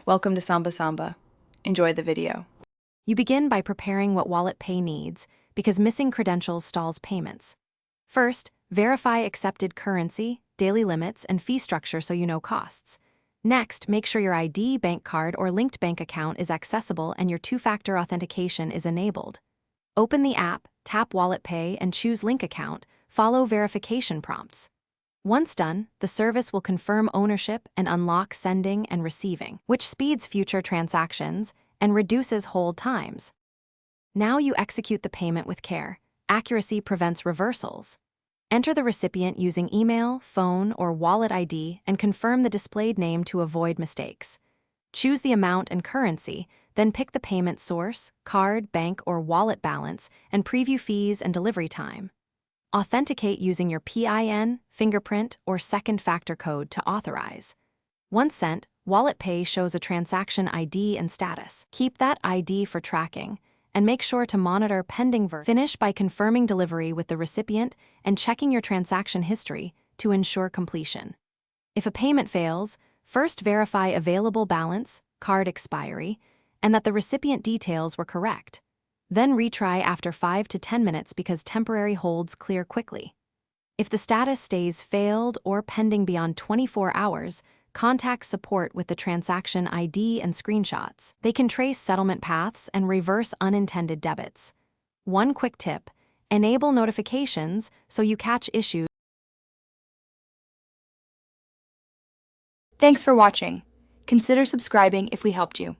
Welcome to Samba Samba. Enjoy the video. You begin by preparing what Wallet Pay needs because missing credentials stalls payments. First, verify accepted currency, daily limits, and fee structure so you know costs. Next, make sure your ID, bank card, or linked bank account is accessible and your two-factor authentication is enabled. Open the app, tap Wallet Pay, and choose Link Account. Follow verification prompts. Once done, the service will confirm ownership and unlock sending and receiving, which speeds future transactions and reduces hold times. Now you execute the payment with care. Accuracy prevents reversals. Enter the recipient using email, phone, or wallet ID and confirm the displayed name to avoid mistakes. Choose the amount and currency, then pick the payment source, card, bank, or wallet balance, and preview fees and delivery time. Authenticate using your PIN, fingerprint, or second factor code to authorize. Once sent, Wallet Pay shows a transaction ID and status. Keep that ID for tracking, and make sure to monitor pending verification. Finish by confirming delivery with the recipient and checking your transaction history to ensure completion. If a payment fails, first verify available balance, card expiry, and that the recipient details were correct. Then retry after 5 to 10 minutes because temporary holds clear quickly. If the status stays failed or pending beyond 24 hours, contact support with the transaction ID and screenshots. They can trace settlement paths and reverse unintended debits. One quick tip: enable notifications so you catch issues. Thanks for watching. Consider subscribing if we helped you.